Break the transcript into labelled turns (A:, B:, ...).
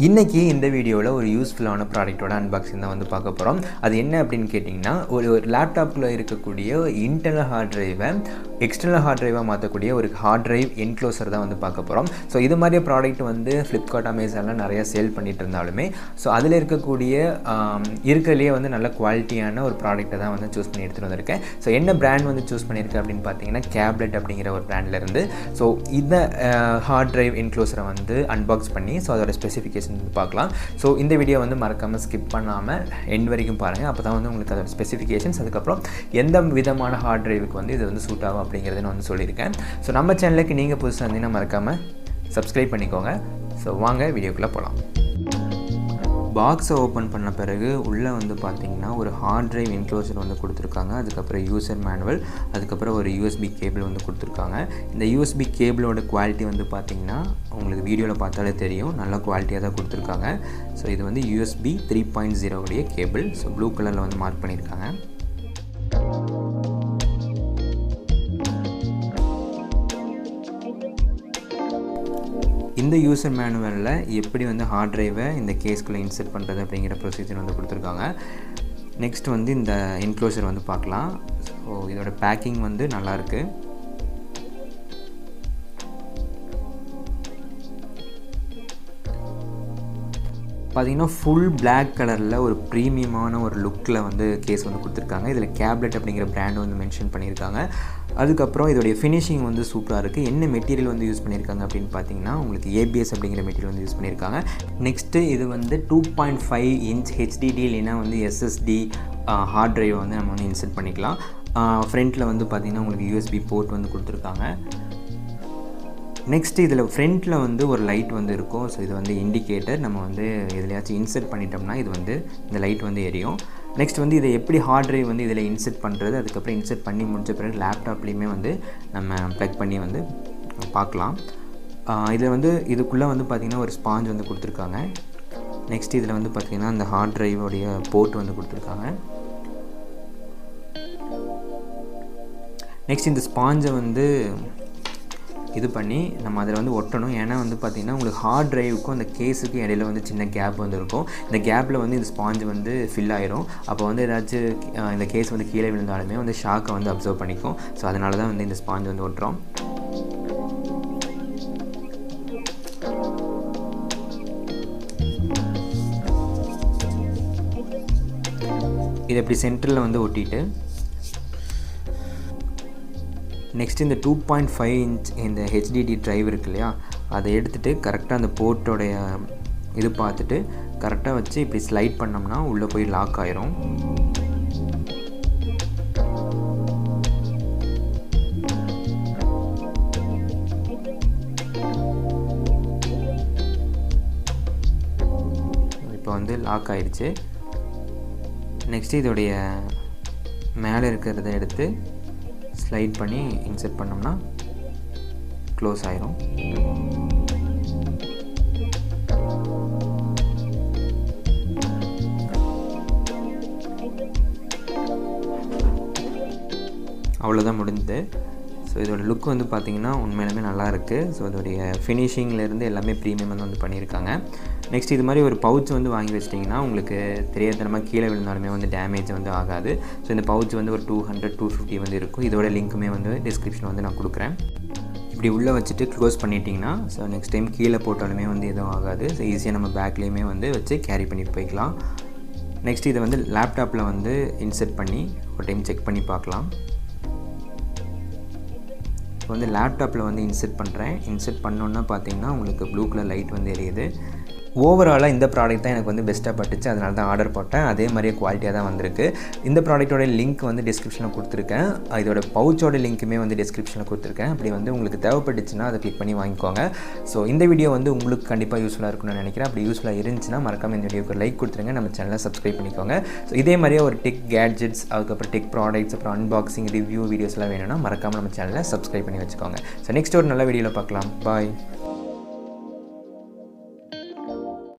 A: இன்றைக்கி இந்த வீடியோவில் ஒரு யூஸ்ஃபுல்லான ப்ராடக்ட்டோட அன்பாக்சிங் தான் வந்து பார்க்க போகிறோம். அது என்ன அப்படின்னு கேட்டிங்கன்னா, ஒரு லேப்டாப்பில் இருக்கக்கூடிய இன்டர்னல் ஹார்ட் ட்ரைவை எக்ஸ்டர்னல் ஹார்ட் ட்ரைவாக மாற்றக்கூடிய ஒரு ஹார்ட் ட்ரைவ் என்க்ளோசர் தான் வந்து பார்க்க போகிறோம். ஸோ இது மாதிரி ப்ராடக்ட் வந்து ஃப்ளிப்கார்ட், அமேசான்லாம் நிறையா சேல் பண்ணிகிட்டு இருந்தாலுமே அதில் இருக்கக்கூடிய இருக்கிறதுலேயே வந்து நல்ல குவாலிட்டியான ஒரு ப்ராடக்ட்டை தான் வந்து சூஸ் பண்ணி எடுத்துகிட்டு வந்திருக்கேன். ஸோ என்ன பிராண்ட் வந்து சூஸ் பண்ணியிருக்கேன் அப்படின்னு பார்த்தீங்கன்னா, கேப்லெட் அப்படிங்கிற ஒரு பிராண்ட்லேருந்து ஸோ இந்த ஹார்ட் ட்ரைவ் என்க்ளோசரை வந்து அன்பாக்ஸ் பண்ணி அதோட ஸ்பெசிஃபிகேஷன் பார்க்கலாம். ஸோ இந்த வீடியோ வந்து மறக்காமல் ஸ்கிப் பண்ணாமல் எண்ட் வரைக்கும் பாருங்கள். அப்போ தான் வந்து உங்களுக்கு அதோட ஸ்பெசிஃபிகேஷன்ஸ், அதுக்கப்புறம் எந்த விதமான ஹார்ட் டிரைவுக்கு வந்து இது வந்து சூட் ஆகும் அப்படிங்கிறத நான் வந்து சொல்லியிருக்கேன். ஸோ நம்ம சேனலுக்கு நீங்கள் புதுசாக இருந்தீங்கன்னா மறக்காமல் சப்ஸ்கிரைப் பண்ணிக்கோங்க. ஸோ வாங்க வீடியோக்குள்ளே போகலாம். பாக்ஸை ஓப்பன் பண்ண பிறகு உள்ளே வந்து பார்த்திங்கன்னா ஒரு ஹார்ட் ட்ரைவ் என்க்ளோசர் வந்து கொடுத்துருக்காங்க. அதுக்கப்புறம் யூசர் மேனுவல், அதுக்கப்புறம் ஒரு யூஎஸ்பி கேபிள் வந்து கொடுத்துருக்காங்க. இந்த யூஎஸ்பி கேபிளோட குவாலிட்டி வந்து பார்த்திங்கன்னா உங்களுக்கு வீடியோவில் பார்த்தாலே தெரியும், நல்ல குவாலிட்டியாக தான் கொடுத்துருக்காங்க. ஸோ இது வந்து USB 3.0 உடைய கேபிள். ஸோ ப்ளூ கலரில் வந்து மார்க் பண்ணியிருக்காங்க. இந்த யூசர் மேனுவலில் எப்படி வந்து ஹார்ட் ட்ரைவை இந்த கேஸ்குள்ளே இன்சர்ட் பண்ணுறது அப்படிங்கிற ப்ரொசீஜர் வந்து கொடுத்துருக்காங்க. நெக்ஸ்ட் வந்து இந்த என்க்ளோசர் வந்து பார்க்கலாம். ஸோ இதோட பேக்கிங் வந்து நல்லாயிருக்கு. பார்த்திங்கன்னா ஃபுல் பிளாக் கலரில் ஒரு ப்ரீமியமான ஒரு லுக்கில் வந்து கேஸ் வந்து கொடுத்துருக்காங்க. இதில் கேப்லெட் அப்படிங்கிற பிராண்ட் வந்து மென்ஷன் பண்ணியிருக்காங்க. அதுக்கப்புறம் இதோடைய ஃபினிஷிங் வந்து சூப்பராக இருக்குது. என்ன மெட்டீரியல் வந்து யூஸ் பண்ணியிருக்காங்க அப்படின்னு பார்த்தீங்கன்னா, உங்களுக்கு ABS அப்படிங்கிற மெட்டீரியல் வந்து யூஸ் பண்ணியிருக்காங்க. நெக்ஸ்ட்டு இது வந்து 2.5 இன்ச் HDD இல்லைன்னா வந்து SSD ஹார்ட் ட்ரைவை வந்து நம்ம வந்து இன்சர்ட் பண்ணிக்கலாம். ஃப்ரண்ட்டில் வந்து பார்த்திங்கன்னா உங்களுக்கு USB போர்ட் வந்து கொடுத்துருக்காங்க. நெக்ஸ்ட்டு இதில் ஃப்ரண்ட்டில் வந்து ஒரு லைட் வந்து இருக்கும். ஸோ இது வந்து இண்டிகேட்டர். நம்ம வந்து எதுலையாச்சும் இன்சர்ட் பண்ணிட்டோம்னா இது வந்து இந்த லைட் வந்து எரியும். நெக்ஸ்ட் வந்து இதை எப்படி ஹார்ட் ட்ரைவ் வந்து இதில் இன்சர்ட் பண்ணுறது, அதுக்கப்புறம் இன்சர்ட் பண்ணி முடிச்ச பிறகு லேப்டாப்லேயுமே வந்து நம்ம ப்ளக் பண்ணி வந்து பார்க்கலாம். இதில் வந்து இதுக்குள்ளே வந்து பார்த்திங்கன்னா ஒரு ஸ்பாஞ்ச் வந்து கொடுத்துருக்காங்க. நெக்ஸ்ட் இதில் வந்து பார்த்திங்கன்னா இந்த ஹார்ட் ட்ரைவோடைய போர்ட் வந்து கொடுத்துருக்காங்க. நெக்ஸ்ட் இந்த ஸ்பாஞ்சை வந்து இது பண்ணி நம்ம அதில் வந்து ஒட்டணும். ஏன்னா வந்து பார்த்திங்கன்னா உங்களுக்கு ஹார்ட் ட்ரைவுக்கும் அந்த கேஸுக்கும் இடையில வந்து சின்ன கேப் வந்து இருக்கும். இந்த கேப்பில் வந்து இந்த ஸ்பாஞ்சு வந்து ஃபில் ஆயிரும். அப்போ வந்து ஏதாச்சும் இந்த கேஸ் வந்து கீழே விழுந்தாலுமே வந்து ஷாக்கை வந்து அப்சர்வ் பண்ணிக்கும். ஸோ அதனால தான் வந்து இந்த ஸ்பாஞ்சு வந்து ஒட்டுறோம். இதை இப்படி சென்டரில் வந்து ஒட்டிட்டு நெக்ஸ்ட் இந்த 2.5 இன்ச் இந்த HDD ட்ரைவ் இருக்கு இல்லையா, அதை எடுத்துகிட்டு கரெக்டாக அந்த போர்ட்டோடைய இது பார்த்துட்டு கரெக்டாக வச்சு இப்படி ஸ்லைட் பண்ணோம்னா உள்ளே போய் லாக் ஆயிரும். இப்போ வந்து லாக் ஆயிடுச்சு. நெக்ஸ்ட் இதோடைய மேலே இருக்கிறத எடுத்து ஸ்லைட் பண்ணி இன்சர்ட் பண்ணோம்னா க்ளோஸ் ஆயிரும். அவ்வளோதான் முடிஞ்சது. ஸோ இதோட லுக் வந்து பார்த்திங்கன்னா உண்மையிலுமே நல்லா இருக்குது. ஸோ இதோடைய ஃபினிஷிங்லேருந்து எல்லாமே ப்ரீமியம் வந்து பண்ணியிருக்காங்க. நெக்ஸ்ட் இது மாதிரி ஒரு பவுச் வந்து வாங்கி வச்சிட்டிங்கன்னா உங்களுக்கு தெரியாதனமாக கீழே விழுந்தாலுமே வந்து டேமேஜ் வந்து ஆகாது. ஸோ இந்த பவுச் வந்து ஒரு 200-250 வந்து இருக்கும். இதோட லிங்க்குமே வந்து டிஸ்கிரிப்ஷன் வந்து நான் கொடுக்குறேன். இப்படி உள்ளே வச்சுட்டு க்ளோஸ் பண்ணிட்டிங்கன்னா ஸோ நெக்ஸ்ட் டைம் கீழே போட்டாலுமே வந்து எதுவும் ஆகாது. ஸோ ஈஸியாக நம்ம பேக்லேயுமே வந்து வச்சு கேரி பண்ணிட்டு போய்க்கலாம். நெக்ஸ்ட் இதை வந்து லேப்டாப்பில் வந்து இன்சர்ட் பண்ணி ஒரு டைம் செக் பண்ணி பார்க்கலாம். இப்போ வந்து லேப்டாப்பில் வந்து இன்சர்ட் பண்ணுறேன். இன்சர்ட் பண்ணோன்னா பார்த்தீங்கன்னா உங்களுக்கு ப்ளூ கலர் லைட் வந்து எரியுது. ஓவராலாக இந்த ப்ராடக்ட் தான் எனக்கு வந்து பெஸ்ட்டாக பட்டுச்சு. அதனால தான் ஆர்டர் போட்டேன். அதே மாதிரியே குவாலிட்டியாக தான் வந்திருக்கு. இந்த ப்ராடக்ட்டோட லிங்க் வந்து டிஸ்கிரிப்ஷனில் கொடுத்துருக்கேன். இதோட பவுச்சோட லிங்க்குமே வந்து டிஸ்கிரிப்ஷனில் கொடுத்துருக்கேன். அப்படி வந்து உங்களுக்கு தேவைப்பட்டுச்சுன்னா அதை கிளிக் பண்ணி வாங்கிக்கோங்க. ஸோ இந்த வீடியோ வந்து உங்களுக்கு கண்டிப்பாக யூஸ்ஃபுல்லாக இருக்கும்னு நினைக்கிறேன். அப்படி யூஸ்ஃபுல்லாக இருந்துச்சுன்னா மறக்காமல் இந்த வீடியோக்கு லைக் கொடுத்துருங்க. நம்ம சேனலை சப்ஸ்கிரைப் பண்ணிக்கோங்க. ஸோ இதே மாதிரியே ஒரு டெக் கேட்ஜெட்ஸ், அதுக்கப்புறம் டெக் ப்ராடக்ட்ஸ், அப்புறம் அன்பாக்சிங், ரிவ்யூ வீடியோஸ்லாம் வேணும்னா மறக்காமல் நம்ம சேனலை சப்ஸ்கிரைப் பண்ணி வச்சுக்கோங்க. ஸோ நெக்ஸ்ட் ஒரு நல்ல வீடியோவில் பார்க்கலாம். பாய்.